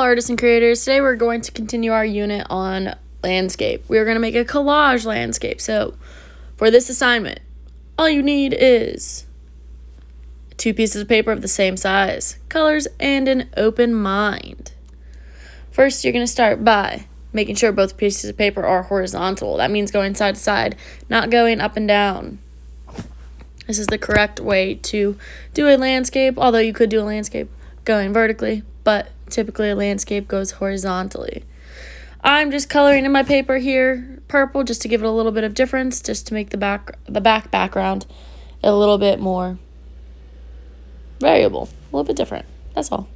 artists and creators. Today we're going to continue our unit on landscape. We're going to make a collage landscape. So for this assignment, all you need is 2 pieces of paper of the same size, colors, and an open mind. First, you're going to start by making sure both pieces of paper are horizontal. That means going side to side, not going up and down. This is the correct way to do a landscape, although you could do a landscape going vertically, but typically a landscape goes horizontally. I'm just coloring in my paper here purple just to give it a little bit of difference, just to make the background a little bit more variable, a little bit different. That's all.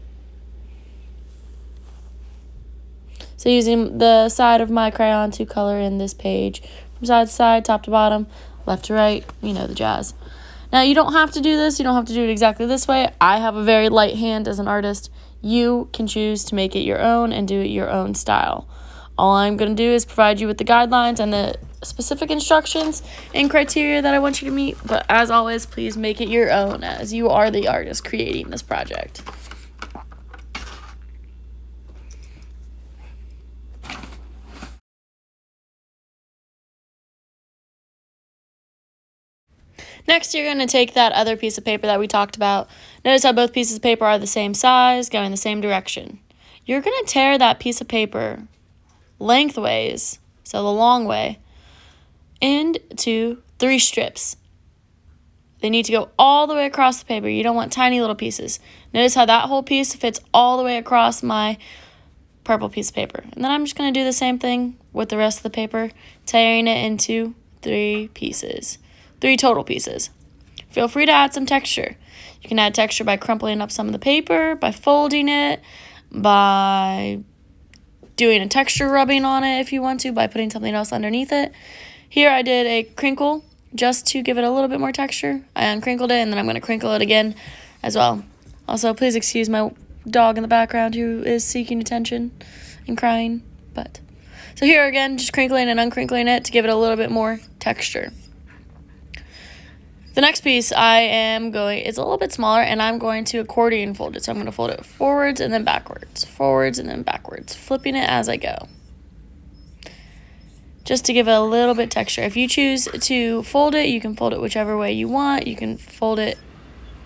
So using the side of my crayon to color in this page from side to side, top to bottom, left to right, you know the jazz. Now, you don't have to do this. You don't have to do it exactly this way. I have a very light hand as an artist. You can choose to make it your own and do it your own style. All I'm going to do is provide you with the guidelines and the specific instructions and criteria that I want you to meet. But as always, please make it your own, as you are the artist creating this project. Next, you're going to take that other piece of paper that we talked about. Notice how both pieces of paper are the same size, going the same direction. You're going to tear that piece of paper lengthways, so the long way, into 3 strips. They need to go all the way across the paper. You don't want tiny little pieces. Notice how that whole piece fits all the way across my purple piece of paper. And then I'm just going to do the same thing with the rest of the paper, tearing it into 3 pieces. 3 total pieces. Feel free to add some texture. You can add texture by crumpling up some of the paper, by folding it, by doing a texture rubbing on it if you want to, by putting something else underneath it. Here I did a crinkle just to give it a little bit more texture. I uncrinkled it, and then I'm going to crinkle it again as well. Also, please excuse my dog in the background who is seeking attention and crying. So here again, just crinkling and uncrinkling it to give it a little bit more texture. The next piece it's a little bit smaller, and I'm going to accordion fold it. So I'm going to fold it forwards and then backwards, flipping it as I go, just to give it a little bit texture. If you choose to fold it, you can fold it whichever way you want. You can fold it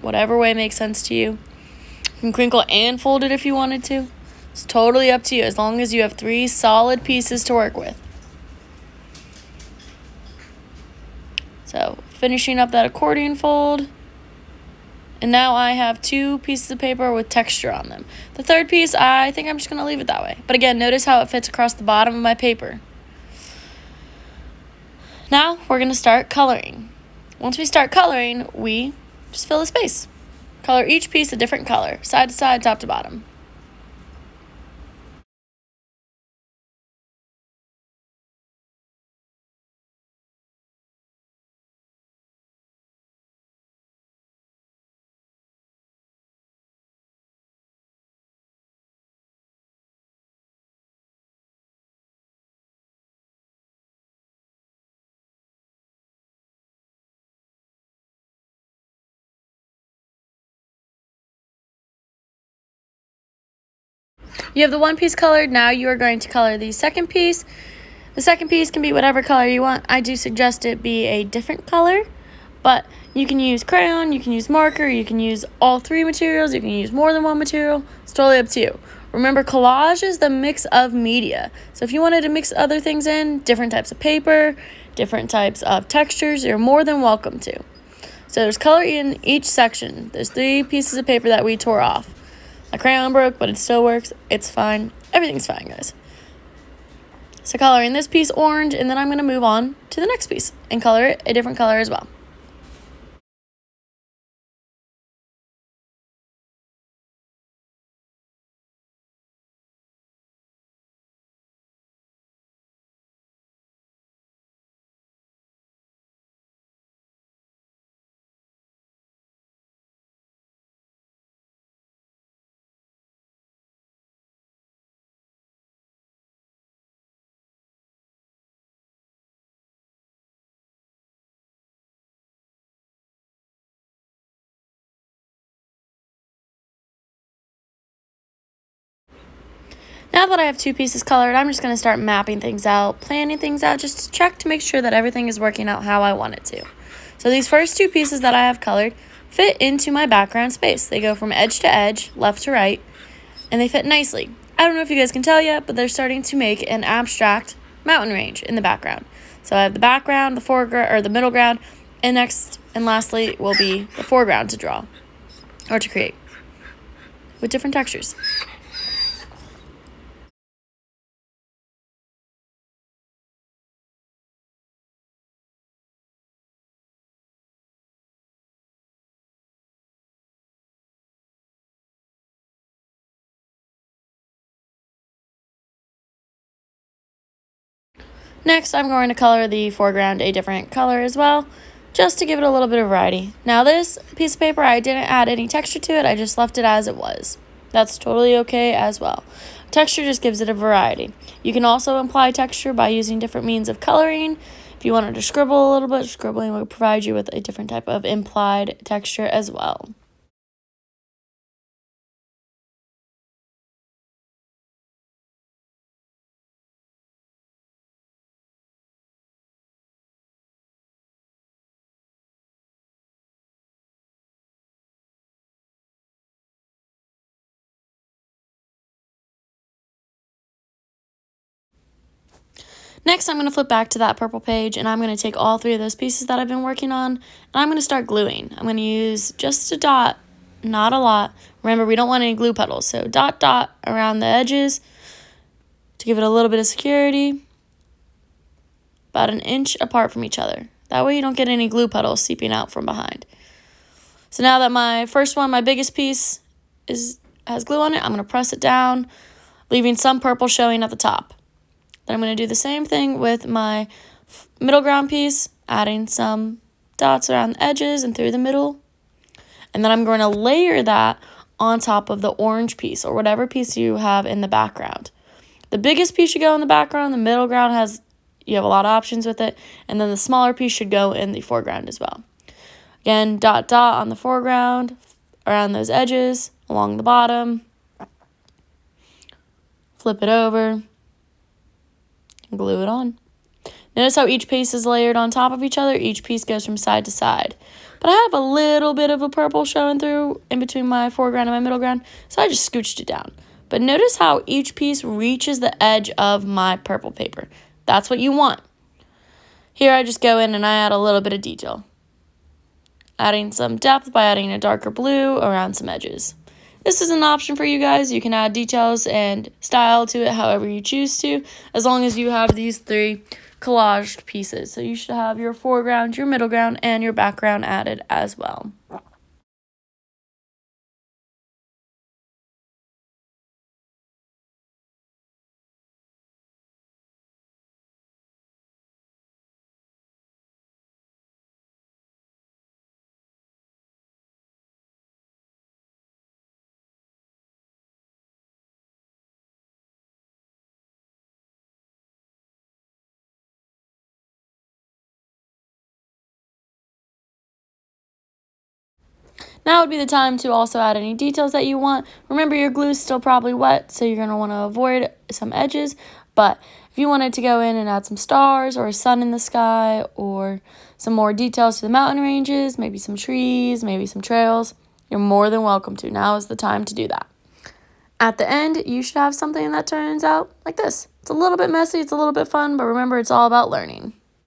whatever way makes sense to you. You can crinkle and fold it if you wanted to. It's totally up to you, as long as you have 3 solid pieces to work with. So finishing up that accordion fold, and now I have 2 pieces of paper with texture on them. The third piece, I think I'm just going to leave it that way. But again, notice how it fits across the bottom of my paper. Now we're going to start coloring. Once we start coloring, we just fill the space. Color each piece a different color, side to side, top to bottom. You have the one piece colored. Now you are going to color the second piece. The second piece can be whatever color you want. I do suggest it be a different color, but you can use crayon, you can use marker, you can use all 3 materials, you can use more than one material. It's totally up to you. Remember, collage is the mix of media. So if you wanted to mix other things in, different types of paper, different types of textures, you're more than welcome to. So there's color in each section. There's 3 pieces of paper that we tore off. My crayon broke, but it still works. It's fine. Everything's fine, guys. So coloring this piece orange, and then I'm going to move on to the next piece and color it a different color as well. Now that I have 2 pieces colored, I'm just going to start mapping things out, planning things out, just to check to make sure that everything is working out how I want it to. So these first 2 pieces that I have colored fit into my background space. They go from edge to edge, left to right, and they fit nicely. I don't know if you guys can tell yet, but they're starting to make an abstract mountain range in the background. So I have the background, the foreground, or the middle ground, and next and lastly will be the foreground to draw or to create with different textures. Next, I'm going to color the foreground a different color as well, just to give it a little bit of variety. Now this piece of paper, I didn't add any texture to it, I just left it as it was. That's totally okay as well. Texture just gives it a variety. You can also imply texture by using different means of coloring. If you wanted to scribble a little bit, scribbling will provide you with a different type of implied texture as well. Next, I'm going to flip back to that purple page, and I'm going to take all 3 of those pieces that I've been working on, and I'm going to start gluing. I'm going to use just a dot, not a lot. Remember, we don't want any glue puddles, so dot, dot around the edges to give it a little bit of security, about an inch apart from each other. That way you don't get any glue puddles seeping out from behind. So now that my first one, my biggest piece, has glue on it, I'm going to press it down, leaving some purple showing at the top. Then I'm going to do the same thing with my middle ground piece, adding some dots around the edges and through the middle. And then I'm going to layer that on top of the orange piece or whatever piece you have in the background. The biggest piece should go in the background. The middle ground you have a lot of options with it. And then the smaller piece should go in the foreground as well. Again, dot, dot on the foreground, around those edges, along the bottom. Flip it over. Glue it on. Notice how each piece is layered on top of each other. Each piece goes from side to side. But I have a little bit of a purple showing through in between my foreground and my middle ground, so I just scooched it down. But notice how each piece reaches the edge of my purple paper. That's what you want. Here I just go in and I add a little bit of detail. Adding some depth by adding a darker blue around some edges. This is an option for you guys. You can add details and style to it however you choose to, as long as you have these 3 collaged pieces. So you should have your foreground, your middle ground, and your background added as well. Now would be the time to also add any details that you want. Remember, your glue is still probably wet, so you're going to want to avoid some edges. But if you wanted to go in and add some stars or a sun in the sky or some more details to the mountain ranges, maybe some trees, maybe some trails, you're more than welcome to. Now is the time to do that. At the end, you should have something that turns out like this. It's a little bit messy, it's a little bit fun, but remember, it's all about learning.